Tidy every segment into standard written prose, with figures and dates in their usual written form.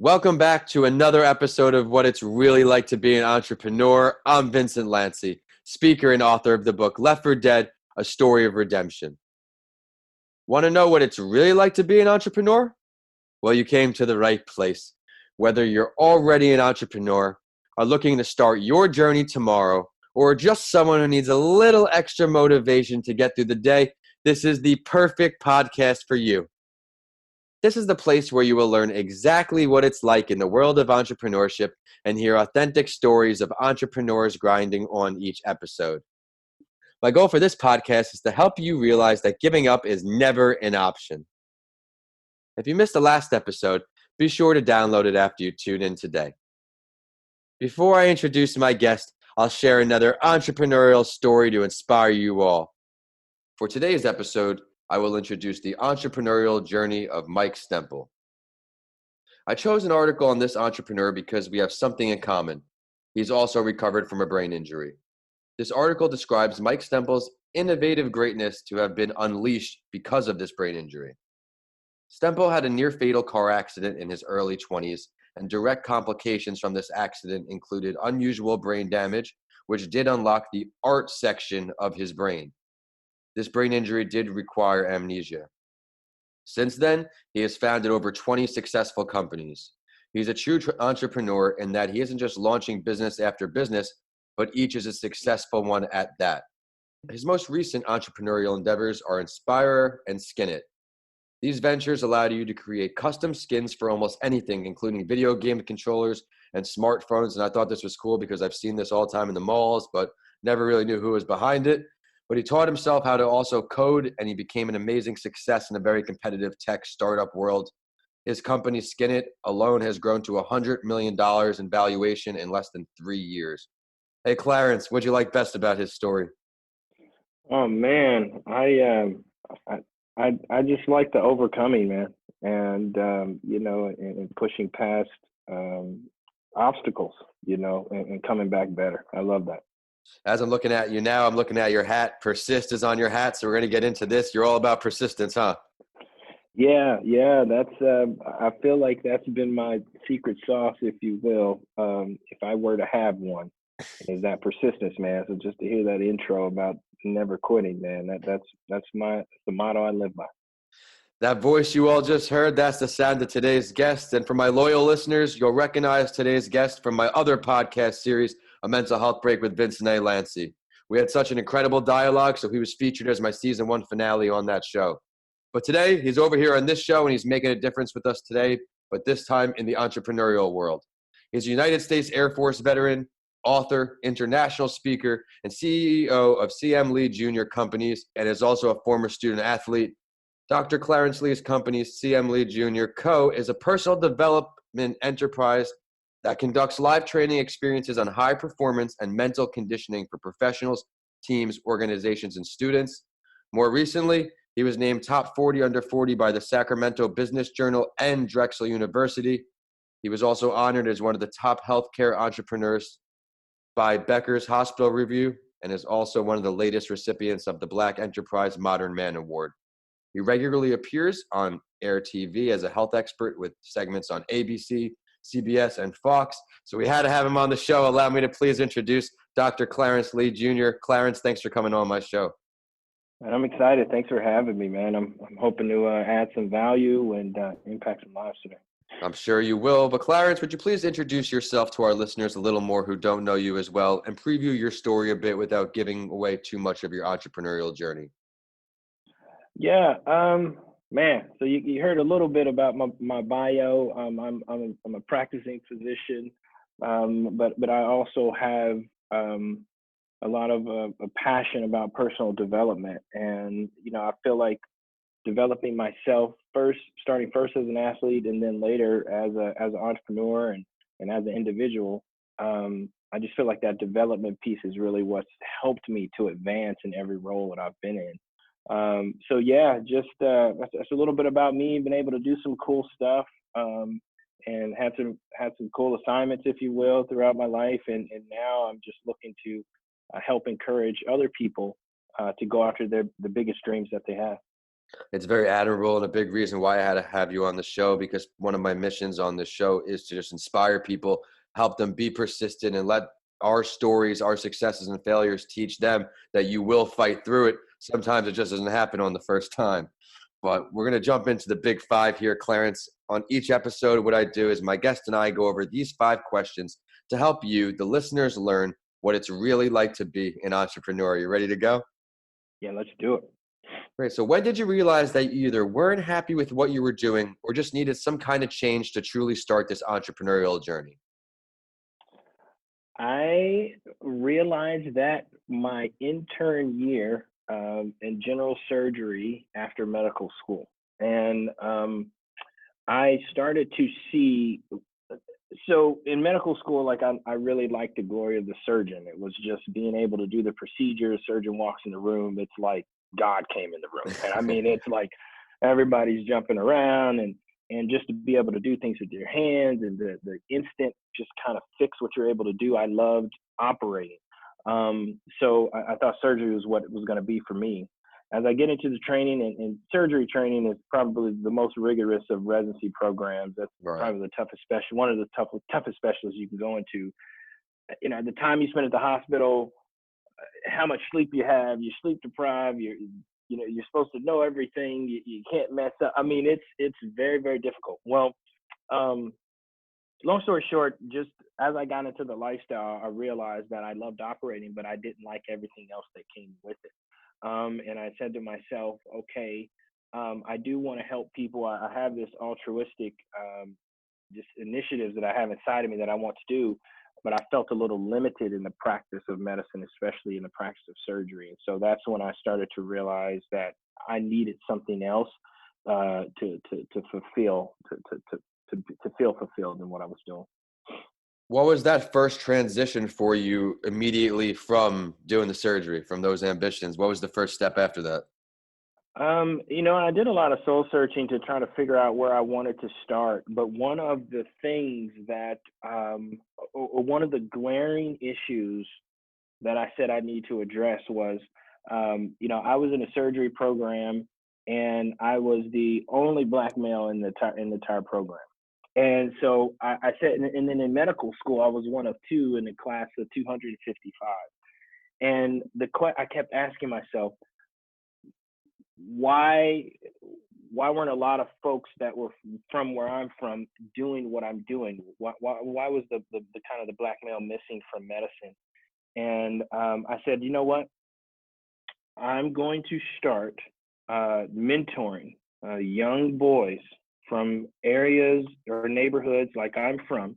Welcome back to another episode of What It's Really Like to Be an Entrepreneur. I'm Vincent Lanci, speaker and author of the book Left for Dead, A Story of Redemption. Want to know what it's really like to be an entrepreneur? Well, you came to the right place. Whether you're already an entrepreneur, are looking to start your journey tomorrow, or just someone who needs a little extra motivation to get through the day, this is the perfect podcast for you. This is the place where you will learn exactly what it's like in the world of entrepreneurship and hear authentic stories of entrepreneurs grinding on each episode. My goal for this podcast is to help you realize that giving up is never an option. If you missed the last episode, be sure to download it after you tune in today. Before I introduce my guest, I'll share another entrepreneurial story to inspire you all. For today's episode, I will introduce the entrepreneurial journey of Mike Stemple. I chose an article on this entrepreneur because we have something in common. He's also recovered from a brain injury. This article describes Mike Stemple's innovative greatness to have been unleashed because of this brain injury. Stemple had a near-fatal car accident in his early 20s, and direct complications from this accident included unusual brain damage, which did unlock the art section of his brain. This brain injury did require amnesia. Since then, he has founded over 20 successful companies. He's a true entrepreneur in that he isn't just launching business after business, but each is a successful one at that. His most recent entrepreneurial endeavors are Inspire and Skin It. These ventures allow you to create custom skins for almost anything, including video game controllers and smartphones. And I thought this was cool because I've seen this all the time in the malls, but never really knew who was behind it. But he taught himself how to also code, and he became an amazing success in a very competitive tech startup world. His company, Skin It, alone has grown to $100 million in valuation in less than 3 years. Hey, Clarence, what'd you like best about his story? Oh man, I just like the overcoming, man, and and pushing past obstacles, and coming back better. I love that. As I'm looking at you now, I'm looking at your hat. Persist is on your hat, so we're going to get into this. You're all about persistence, huh? Yeah. I feel like that's been my secret sauce, if you will, if I were to have one, is that persistence, man. So just to hear that intro about never quitting, man, that's the motto I live by. That voice you all just heard, that's the sound of today's guest. And for my loyal listeners, you'll recognize today's guest from my other podcast series, A Mental Health Break with Vincent A. Lanci. We had such an incredible dialogue, so he was featured as my season 1 finale on that show. But today, he's over here on this show, and he's making a difference with us today, but this time in the entrepreneurial world. He's a United States Air Force veteran, author, international speaker, and CEO of M.B.A. Lee Jr. companies, and is also a former student athlete. Dr. Clarence Lee's company, M.B.A. Lee Jr. Co., is a personal development enterprise that conducts live training experiences on high performance and mental conditioning for professionals, teams, organizations, and students. More recently, he was named Top 40 Under 40 by the Sacramento Business Journal and Drexel University. He was also honored as one of the top healthcare entrepreneurs by Becker's Hospital Review and is also one of the latest recipients of the Black Enterprise Modern Man Award. He regularly appears on Air TV as a health expert with segments on ABC, CBS, and Fox. So we had to have him on the show. Allow me to please introduce Dr. Clarence Lee Jr. Clarence, thanks for coming on my show. And I'm excited. Thanks for having me, man. I'm hoping to add some value and impact some lives today. I'm sure you will. But Clarence, would you please introduce yourself to our listeners a little more who don't know you as well and preview your story a bit without giving away too much of your entrepreneurial journey? Yeah, man. So you heard a little bit about my bio. I'm a practicing physician, but I also have a lot of a passion about personal development, and I feel like developing myself first, starting first as an athlete, and then later as an entrepreneur and as an individual. I just feel like that development piece is really what's helped me to advance in every role that I've been in. So yeah, just that's a little bit about me. Been able to do some cool stuff, and had some cool assignments, if you will, throughout my life. And now I'm just looking to help encourage other people to go after the biggest dreams that they have. It's very admirable and a big reason why I had to have you on the show, because one of my missions on the show is to just inspire people, help them be persistent, and let our stories, our successes and failures teach them that you will fight through it. Sometimes it just doesn't happen on the first time. But we're going to jump into the big five here, Clarence. On each episode, what I do is my guest and I go over these 5 questions to help you, the listeners, learn what it's really like to be an entrepreneur. You ready to go? Yeah, let's do it. Great. So when did you realize that you either weren't happy with what you were doing or just needed some kind of change to truly start this entrepreneurial journey? I realized that my intern year in general surgery after medical school. And I started to see, so in medical school, like I really liked the glory of the surgeon. It was just being able to do the procedure. Surgeon walks in the room. It's like God came in the room. And I mean, it's like everybody's jumping around and just to be able to do things with your hands and the instant just kind of fix what you're able to do. I loved operating. So I thought surgery was what it was going to be for me. As I get into the training, and surgery training is probably the most rigorous of residency programs. That's Right. probably the toughest one of the toughest specialties you can go into. You know, the time you spend at the hospital, how much sleep you have, you're sleep deprived, you're supposed to know everything, you can't mess up. I mean, it's very, very difficult. Well, long story short, just as I got into the lifestyle, I realized that I loved operating, but I didn't like everything else that came with it. And I said to myself, okay, I do want to help people. I have this altruistic just initiatives that I have inside of me that I want to do, but I felt a little limited in the practice of medicine, especially in the practice of surgery. And so that's when I started to realize that I needed something else to fulfill, to feel fulfilled in what I was doing. What was that first transition for you immediately from doing the surgery, from those ambitions? What was the first step after that? I did a lot of soul searching to try to figure out where I wanted to start. But one of the things that, or one of the glaring issues that I said I need to address was, I was in a surgery program and I was the only Black male in the entire program. And so I said, and then in medical school, I was one of 2 in the class of 255. And I kept asking myself, why weren't a lot of folks that were from where I'm from doing what I'm doing? Why was the kind of the Black male missing from medicine? And I said, you know what? I'm going to start mentoring young boys from areas or neighborhoods like I'm from,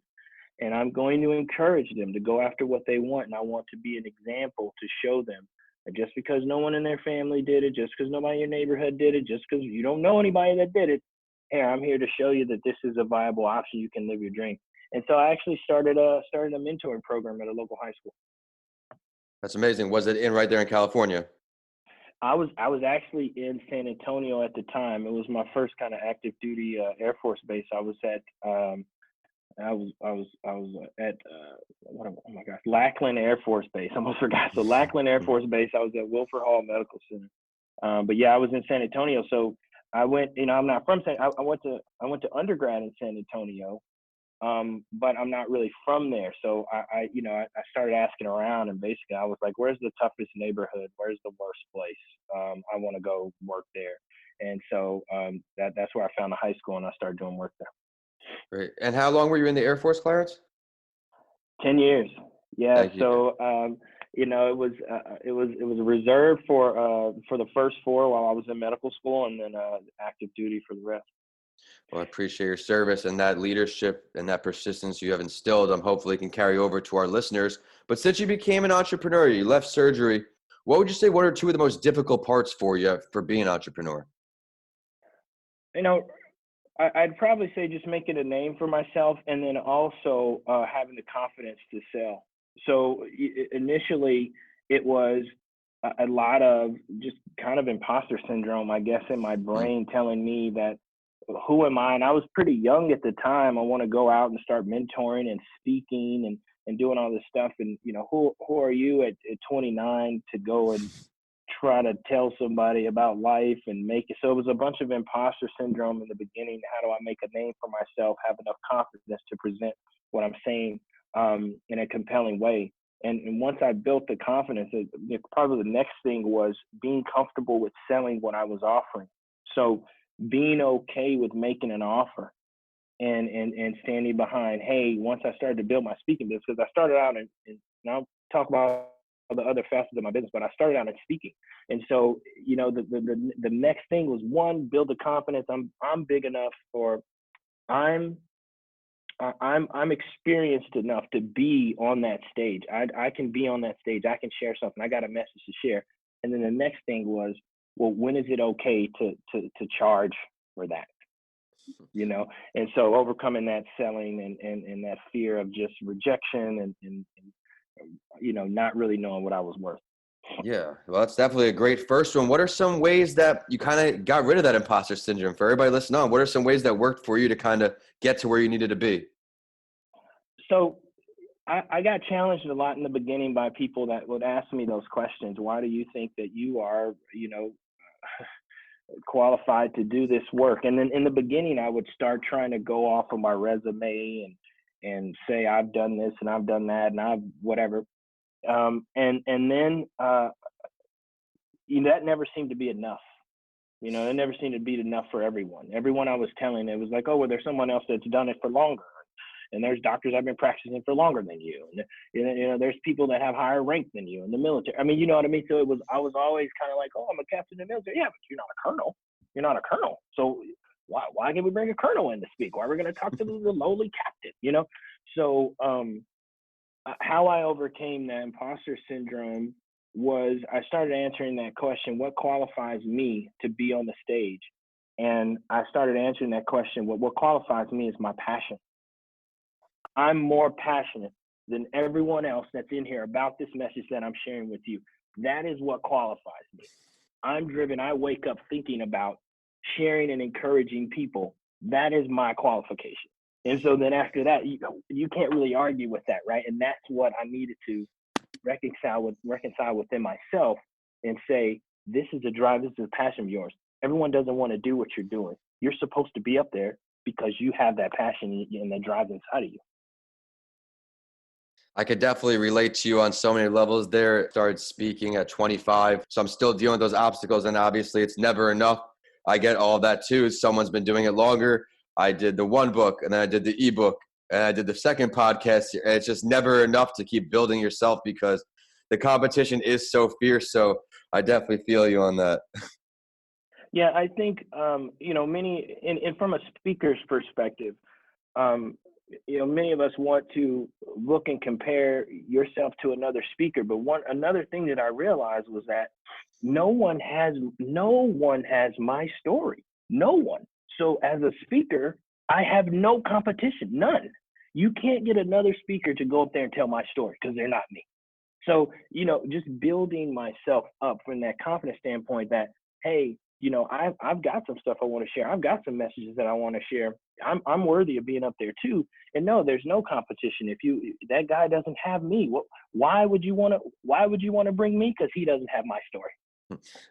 and I'm going to encourage them to go after what they want. And I want to be an example to show them that just because no one in their family did it, just because nobody in your neighborhood did it, just because you don't know anybody that did it, hey, I'm here to show you that this is a viable option. You can live your dream. And so I actually started a mentoring program at a local high school. That's amazing. Was it right there in California? I was actually in San Antonio at the time. It was my first kind of active duty Air Force base. I was at oh my gosh, Lackland Air Force Base. I almost forgot. So Lackland Air Force Base. I was at Wilford Hall Medical Center. But yeah, I was in San Antonio. So I went. I'm not from San. I went to undergrad in San Antonio. But I'm not really from there. So I started asking around, and basically I was like, where's the toughest neighborhood? Where's the worst place? I want to go work there. And so that's where I found a high school, and I started doing work there. Great. And how long were you in the Air Force, Clarence? 10 years. Yeah. Thank you. So it was reserved for the first 4 while I was in medical school, and then active duty for the rest. Well, I appreciate your service and that leadership and that persistence you have instilled. Hopefully can carry over to our listeners. But since you became an entrepreneur, you left surgery, what would you say 1 or 2 of the most difficult parts for you for being an entrepreneur? I'd probably say just making a name for myself, and then also having the confidence to sell. So initially it was a lot of just kind of imposter syndrome, I guess, in my brain telling me that, who am I? And I was pretty young at the time. I want to go out and start mentoring and speaking and doing all this stuff. And, who are you at 29 to go and try to tell somebody about life and make it. So it was a bunch of imposter syndrome in the beginning. How do I make a name for myself, have enough confidence to present what I'm saying in a compelling way? And once I built the confidence, probably the next thing was being comfortable with selling what I was offering. So being okay with making an offer and standing behind, hey, once I started to build my speaking business, because I started out and I'll talk about the other facets of my business, but I started out in speaking. And so, the next thing was, one, build the confidence. I'm big enough, or I'm experienced enough to be on that stage. I can be on that stage. I can share something. I got a message to share. And then the next thing was, well, when is it okay to charge for that? And so overcoming that selling and that fear of just rejection and not really knowing what I was worth. Yeah, well, that's definitely a great first one. What are some ways that you kind of got rid of that imposter syndrome? For everybody listening on, what are some ways that worked for you to kind of get to where you needed to be? So I got challenged a lot in the beginning by people that would ask me those questions. Why do you think that you are, qualified to do this work? And then in the beginning, I would start trying to go off of my resume and say, I've done this and I've done that and I've whatever. And then that never seemed to be enough. It never seemed to be enough for everyone. Everyone I was telling, it was like, oh, well, there's someone else that's done it for longer. And there's doctors I've been practicing for longer than you. And there's people that have higher rank than you in the military. I mean, you know what I mean? So I was always kind of like, oh, I'm a captain in the military. Yeah, but you're not a colonel. You're not a colonel. So why can we bring a colonel in to speak? Why are we going to talk to the lowly captain? So how I overcame that imposter syndrome was I started answering that question, what qualifies me to be on the stage? And I started answering that question, what qualifies me is my passion. I'm more passionate than everyone else that's in here about this message that I'm sharing with you. That is what qualifies me. I'm driven. I wake up thinking about sharing and encouraging people. That is my qualification. And so then after that, you can't really argue with that, right? And that's what I needed to reconcile within myself and say, this is a drive, this is a passion of yours. Everyone doesn't want to do what you're doing. You're supposed to be up there because you have that passion and that drive inside of you. I could definitely relate to you on so many levels there. Started speaking at 25, so I'm still dealing with those obstacles, and obviously it's never enough. I get all that too. Someone's been doing it longer. I did the one book, and then I did the ebook, and I did the second podcast. And it's just never enough to keep building yourself because the competition is so fierce. So I definitely feel you on that. Yeah, I think many, and from a speaker's perspective, many of us want to look and compare yourself to another speaker. But another thing that I realized was that no one has my story. No one. So as a speaker, I have no competition, none. You can't get another speaker to go up there and tell my story because they're not me. So, just building myself up from that confidence standpoint that, hey, I've got some stuff I want to share. I've got some messages that I want to share. I'm worthy of being up there too. And no, there's no competition. If that guy doesn't have me, why would you want to bring me? Because he doesn't have my story.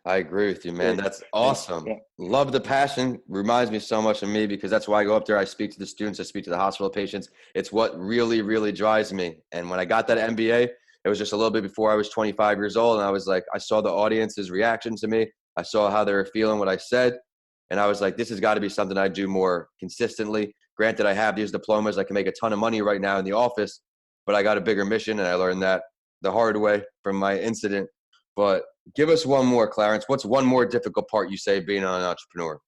I agree with you, man. That's awesome. Yeah. Love the passion. Reminds me so much of me because that's why I go up there. I speak to the students. I speak to the hospital patients. It's what really, really drives me. And when I got that M.B.A., it was just a little bit before I was 25 years old. And I was like, I saw the audience's reaction to me. I saw how they were feeling what I said. And I was like, this has got to be something I do more consistently. Granted, I have these diplomas. I can make a ton of money right now in the office, but I got a bigger mission. And I learned that the hard way from my incident. But give us one more, Clarence. What's one more difficult part you say being an entrepreneur?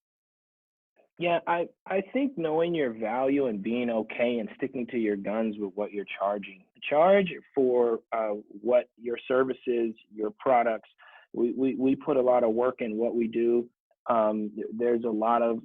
Yeah, I think knowing your value and being okay and sticking to your guns with what you're charging. Charge for what your services, your products. We put a lot of work in what we do. There's a lot of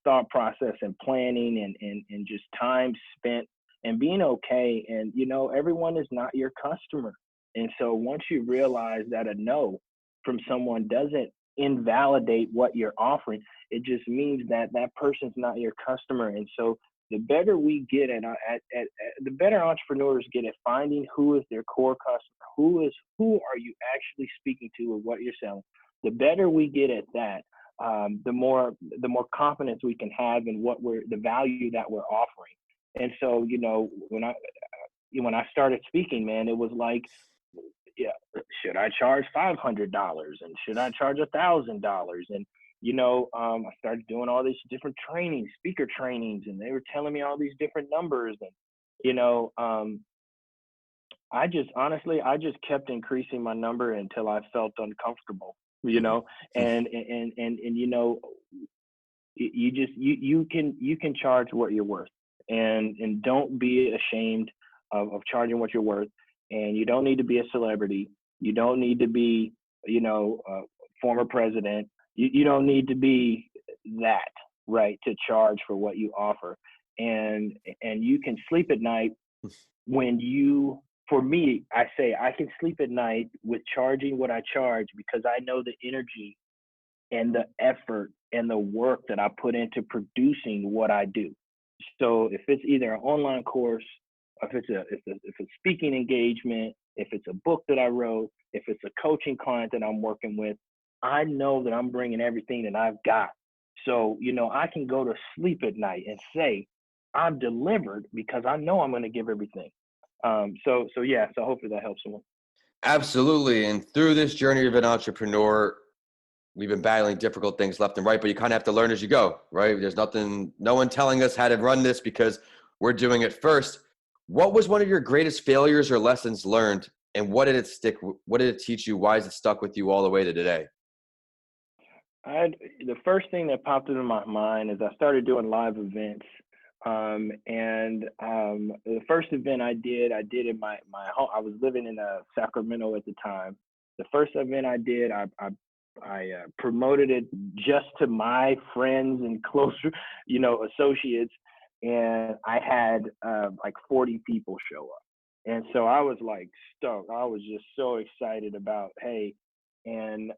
thought process and planning and just time spent and being okay. And, everyone is not your customer. And so once you realize that a no from someone doesn't invalidate what you're offering, it just means that that person's not your customer. And so the better we get the better entrepreneurs get at finding who is their core customer, who are you actually speaking to with what you're selling. The better we get at that, the more confidence we can have in the value that we're offering. And so, when I started speaking, man, it was like, yeah, should I charge $500 and should I charge $1,000? And I started doing all these different trainings, speaker trainings, and they were telling me all these different numbers. And I just kept increasing my number until I felt uncomfortable. And you can charge what you're worth, and don't be ashamed of charging what you're worth. And you don't need to be a celebrity. You don't need to be, a former president. You don't need to be that, right, to charge for what you offer. And you can sleep at night for me, I say I can sleep at night with charging what I charge, because I know the energy and the effort and the work that I put into producing what I do. So if it's either an online course, if it's a speaking engagement, if it's a book that I wrote, if it's a coaching client that I'm working with, I know that I'm bringing everything that I've got. So, I can go to sleep at night and say I'm delivered because I know I'm going to give everything. So hopefully that helps someone. Absolutely. And through this journey of an entrepreneur, we've been battling difficult things left and right, but you kind of have to learn as you go, right? There's no one telling us how to run this because we're doing it first. What was one of your greatest failures or lessons learned, and what did it teach you? Why has it stuck with you all the way to today? The first thing that popped into my mind is I started doing live events. The first event I did in my home. I was living in Sacramento at the time. The first event I did, I promoted it just to my friends and closer, associates. And I had like 40 people show up. And so I was like stoked. I was just so excited about, hey, and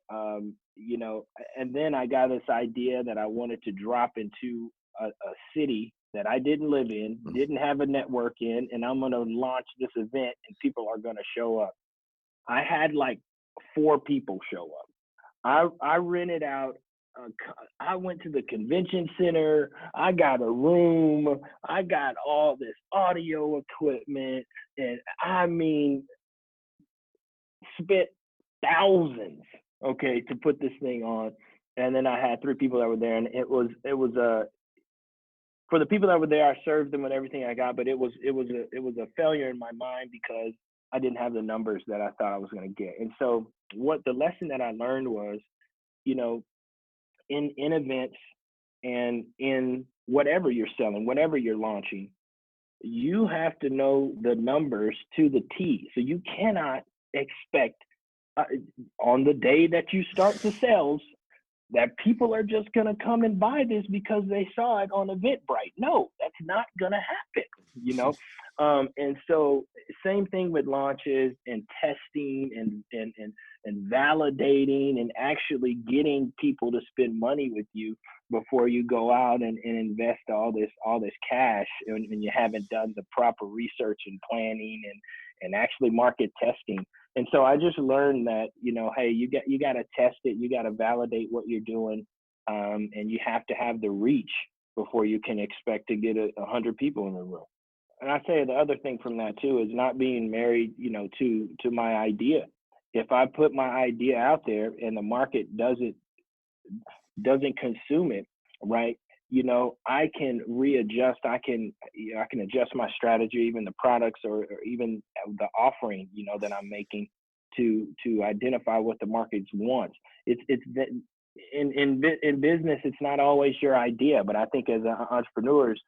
and then I got this idea that I wanted to drop into a city that I didn't live in, didn't have a network in, and I'm going to launch this event and people are going to show up. I had like 4 people show up. I rented out. I went to the convention center. I got a room. I got all this audio equipment, and I mean, spent thousands, to put this thing on. And then I had 3 people that were there, and it was for the people that were there, I served them with everything I got, but it was a failure in my mind because I didn't have the numbers that I thought I was going to get. And so the lesson that I learned was, in events and in whatever you're selling, whatever you're launching, you have to know the numbers to the T. So you cannot expect on the day that you start the sales that people are just going to come and buy this because they saw it on Eventbrite. No, that's not going to happen, And so same thing with launches and testing and validating and actually getting people to spend money with you before you go out and invest all this cash and you haven't done the proper research and planning and actually market testing. And so I just learned that, hey, you got to test it. You got to validate what you're doing. And you have to have the reach before you can expect to get 100 people in the room. And I say the other thing from that too is not being married, to my idea. If I put my idea out there and the market doesn't consume it, right? I can readjust. I can adjust my strategy, even the products or even the offering, that I'm making to identify what the market wants. It's in business, it's not always your idea, but I think as entrepreneurs,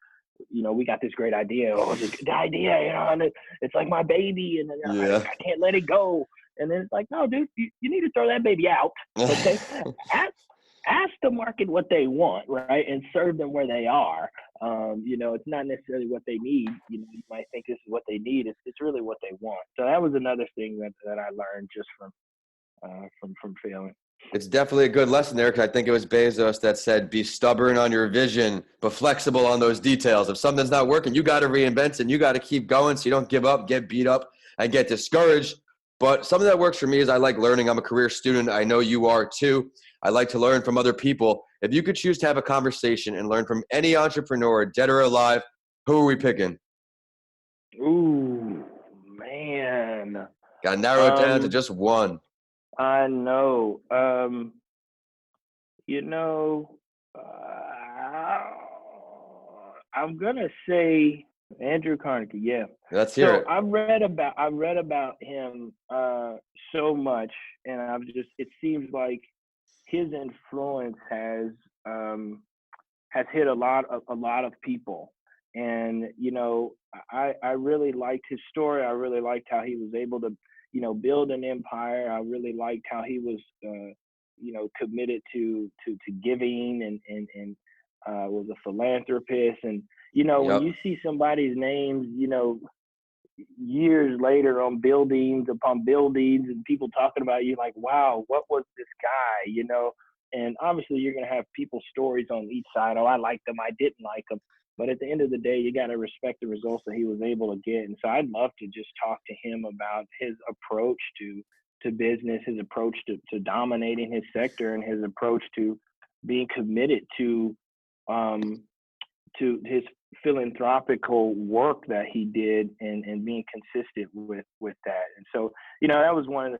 we got this great idea. Oh, it's a good idea, and it's like my baby, and I can't let it go. And then it's like, no, dude, you need to throw that baby out. Okay. Ask the market what they want, right? And serve them where they are. It's not necessarily what they need. You might think this is what they need. It's really what they want. So that was another thing that I learned just from failing. It's definitely a good lesson there, because I think it was Bezos that said, be stubborn on your vision, but flexible on those details. If something's not working, you got to reinvent it, and you got to keep going so you don't give up, get beat up, and get discouraged. But something that works for me is I like learning. I'm a career student. I know you are too. I like to learn from other people. If you could choose to have a conversation and learn from any entrepreneur, dead or alive, who are we picking? Ooh, man. Got to narrow it down to Um, just one. I know. You know, uh, I'm gonna say Andrew Carnegie. Yeah. Let's hear So it. I read about him so much, and I've just it seems like his influence has hit a lot of people. And I really liked his story. I really liked how he was able to build an empire. I really liked how he was committed to giving, and was a philanthropist. And when Yep. you see somebody's names years later on buildings upon buildings, and people talking about you, like, wow, what was this guy, and obviously you're going to have people's stories on each side. Oh, I liked them, I didn't like them. But at the end of the day, you got to respect the results that he was able to get. And so I'd love to just talk to him about his approach to business, his approach to dominating his sector, and his approach to being committed to his philanthropical work that he did, and being consistent with that. And so, that was one of the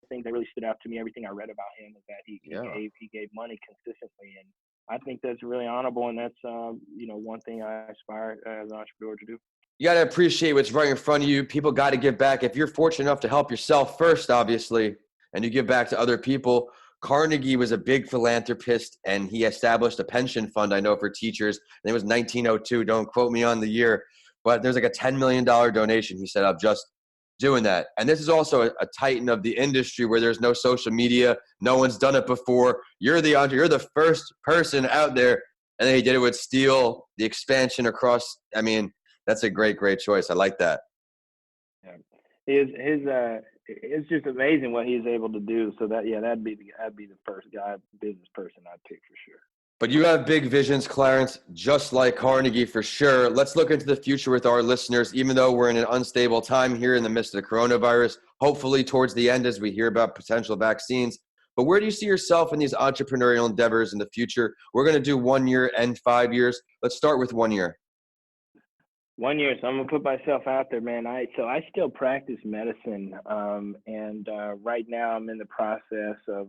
things that really stood out to me. Everything I read about him is that Yeah. he gave money consistently. And I think that's really honorable. And that's, one thing I aspire as an entrepreneur to do. You got to appreciate what's right in front of you. People got to give back. If you're fortunate enough to help yourself first, obviously, and you give back to other people. Carnegie was a big philanthropist, and he established a pension fund, I know, for teachers. And it was 1902. Don't quote me on the year, but there's like a $10 million donation he set up just doing that. And this is also a titan of the industry where there's no social media. No one's done it before. You're the first person out there. And then he did it with steel, the expansion across. I mean, that's a great, great choice. I like that. Yeah. His it's just amazing what he's able to do. So that'd be the first guy, business person I'd pick for sure. But you have big visions, Clarence, just like Carnegie for sure. Let's look into the future with our listeners, even though we're in an unstable time here in the midst of the coronavirus, hopefully towards the end as we hear about potential vaccines. But where do you see yourself in these entrepreneurial endeavors in the future? We're going to do 1 year and 5 years. Let's start with 1 year. 1 year, so I'm gonna put myself out there, man. I still practice medicine, and right now I'm in the process of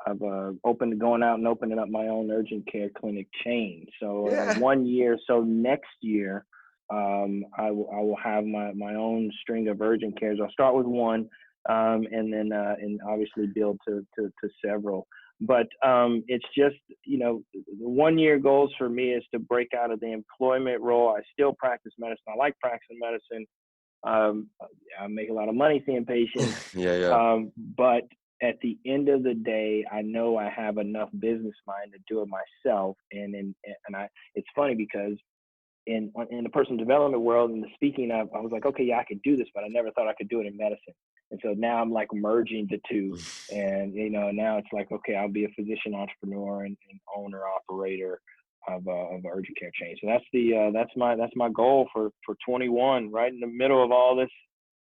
going out and opening up my own urgent care clinic chain. So Yeah. 1 year, so next year, I will have my own string of urgent cares. I'll start with one, and then and obviously build to several. But it's just, the 1 year goals for me is to break out of the employment role. I still practice medicine. I like practicing medicine. I make a lot of money seeing patients. Yeah. But at the end of the day, I know I have enough business mind to do it myself. It's funny because in the personal development world and the speaking, I was like, okay, yeah, I could do this, but I never thought I could do it in medicine. And so now I'm like merging the two, and now it's like, okay, I'll be a physician entrepreneur and owner operator of an urgent care chain. So that's my goal for 21, right in the middle of all this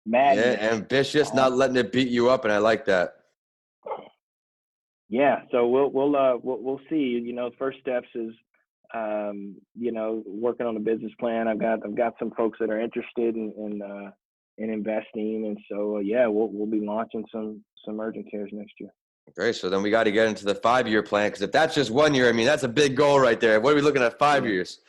Yeah, madness. ambitious, not letting it beat you up, and I like that. Yeah, so we'll see. First steps is working on a business plan. I've got some folks that are interested in investing, and so we'll be launching some urgent cares next year. Great. So then we got to get into the 5 year plan, because if that's just 1 year, I mean, that's a big goal right there. What are we looking at 5 years?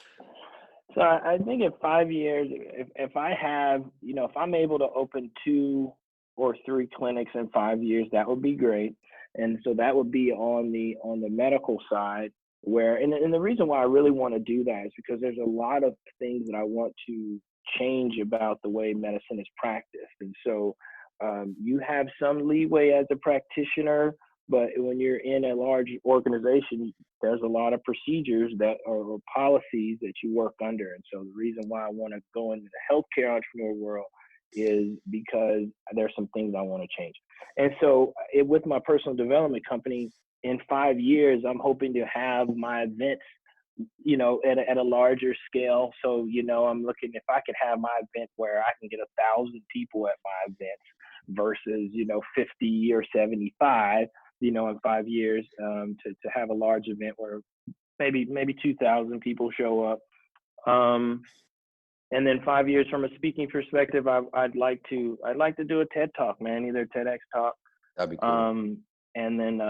So I think in 5 years, if I have, if I'm able to open 2 or 3 clinics in 5 years, that would be great. And so that would be on the medical side, and the reason why I really want to do that is because there's a lot of things that I want to change about the way medicine is practiced. And so you have some leeway as a practitioner, but when you're in a large organization, there's a lot of procedures that are policies that you work under. And so the reason why I want to go into the healthcare entrepreneur world is because there's some things I want to change. And so with my personal development company, in 5 years, I'm hoping to have my events, at a larger scale. So, I'm looking if I could have my event where I can get 1,000 people at my events versus, 50 or 75, in 5 years, to have a large event where maybe 2,000 people show up. And then 5 years from a speaking perspective, I'd like to do a TED Talk, man, either TEDx talk. That'd be cool. And then,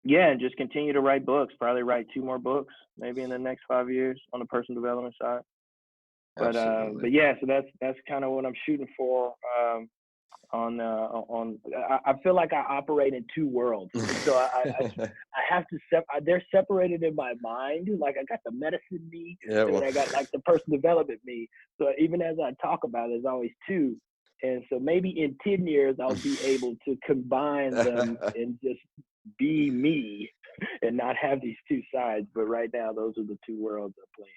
and just continue to write books, probably write 2 more books, maybe in the next 5 years on the personal development side. But yeah, so that's kind of what I'm shooting for. I feel like I operate in 2 worlds. So I have to they're separated in my mind. Like I got the medicine me, and then I got like the personal development me. So even as I talk about it, there's always 2. And so maybe in 10 years, I'll be able to combine them and just be me and not have these 2 sides. But right now, those are the 2 worlds I'm playing.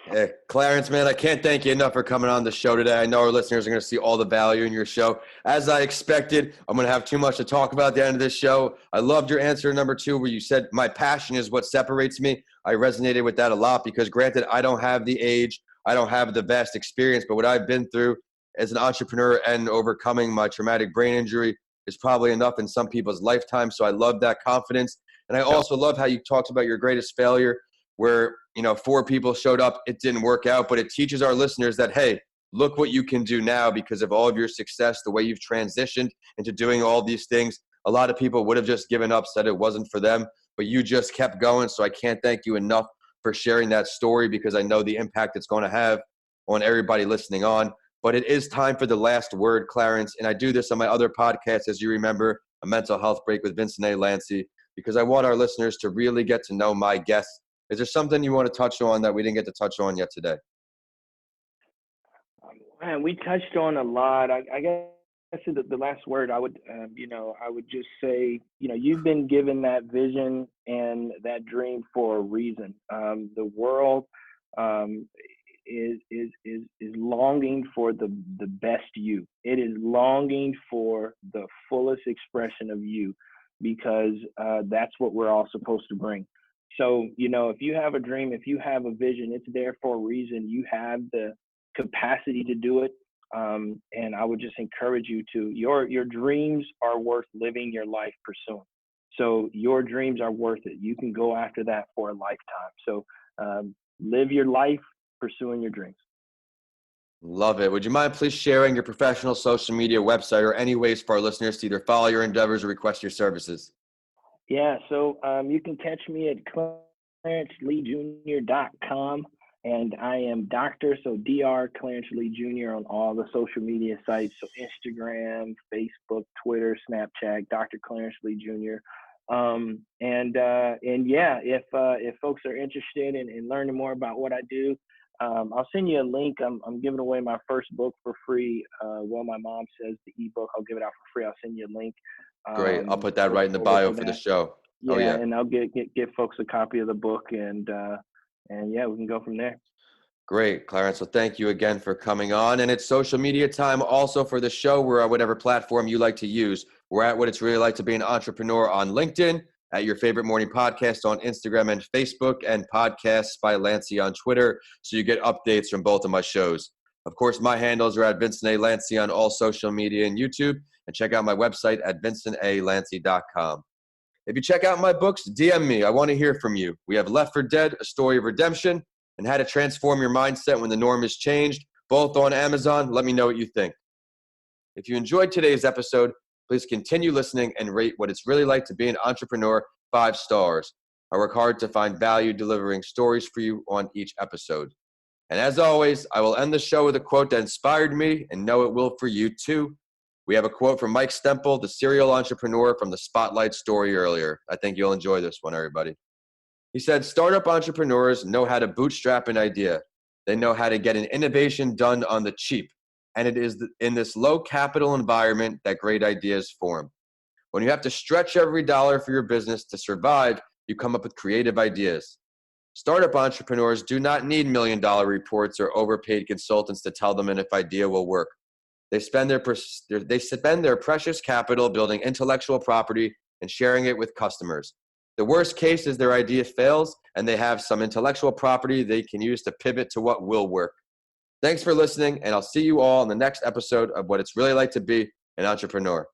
Hey, Clarence, man, I can't thank you enough for coming on the show today. I know our listeners are going to see all the value in your show. As I expected, I'm going to have too much to talk about at the end of this show. I loved your answer number 2, where you said, my passion is what separates me. I resonated with that a lot because, granted, I don't have the age, I don't have the vast experience, but what I've been through as an entrepreneur and overcoming my traumatic brain injury is probably enough in some people's lifetime. So I love that confidence. And I also love how you talked about your greatest failure, where 4 people showed up, it didn't work out, but it teaches our listeners that, hey, look what you can do now because of all of your success, the way you've transitioned into doing all these things. A lot of people would have just given up, said it wasn't for them, but you just kept going. So I can't thank you enough for sharing that story because I know the impact it's going to have on everybody listening on. But it is time for the last word, Clarence, and I do this on my other podcast, as you remember, A Mental Health Break with Vincent A, Lanci, because I want our listeners to really get to know my guests. Is there something you want to touch on that we didn't get to touch on yet today? Man, we touched on a lot. I guess the last word I would just say, you've been given that vision and that dream for a reason. The world is longing for the best you. It is longing for the fullest expression of you because that's what we're all supposed to bring. So, if you have a dream, if you have a vision, it's there for a reason. You have the capacity to do it. And I would just encourage you to, your dreams are worth living your life pursuing. So your dreams are worth it. You can go after that for a lifetime. So live your life pursuing your dreams. Love it. Would you mind please sharing your professional social media website or any ways for our listeners to either follow your endeavors or request your services? Yeah, so you can catch me at ClarenceLeeJr.com, and I am Dr. So Dr. Clarence Lee Jr. on all the social media sites, so Instagram, Facebook, Twitter, Snapchat, Dr. Clarence Lee Jr. If folks are interested in learning more about what I do, I'll send you a link. I'm giving away my first book for free. My mom says the ebook, I'll give it out for free. I'll send you a link. Great. I'll put that right in the bio for the show. Yeah, and I'll get folks a copy of the book, and we can go from there. Great, Clarence. Well, thank you again for coming on. And it's social media time also for the show. We're at whatever platform you like to use. We're at What It's Really Like to Be an Entrepreneur on LinkedIn, at Your Favorite Morning Podcast on Instagram and Facebook, and Podcasts by Lanci on Twitter, so you get updates from both of my shows. Of course, my handles are at Vincent A. Lanci on all social media and YouTube, and check out my website at vincentalanci.com. If you check out my books, DM me. I want to hear from you. We have Left for Dead, A Story of Redemption, and How to Transform Your Mindset When the Norm is Changed, both on Amazon. Let me know what you think. If you enjoyed today's episode, please continue listening and rate What It's Really Like to Be an Entrepreneur 5 stars. I work hard to find value delivering stories for you on each episode. And as always, I will end the show with a quote that inspired me and know it will for you too. We have a quote from Mike Stemple, the serial entrepreneur from the Spotlight story earlier. I think you'll enjoy this one, everybody. He said, startup entrepreneurs know how to bootstrap an idea. They know how to get an innovation done on the cheap. And it is in this low capital environment that great ideas form. When you have to stretch every dollar for your business to survive, you come up with creative ideas. Startup entrepreneurs do not need $1 million reports or overpaid consultants to tell them if idea will work. They spend their precious capital building intellectual property and sharing it with customers. The worst case is their idea fails and they have some intellectual property they can use to pivot to what will work. Thanks for listening, and I'll see you all in the next episode of What It's Really Like to Be an Entrepreneur.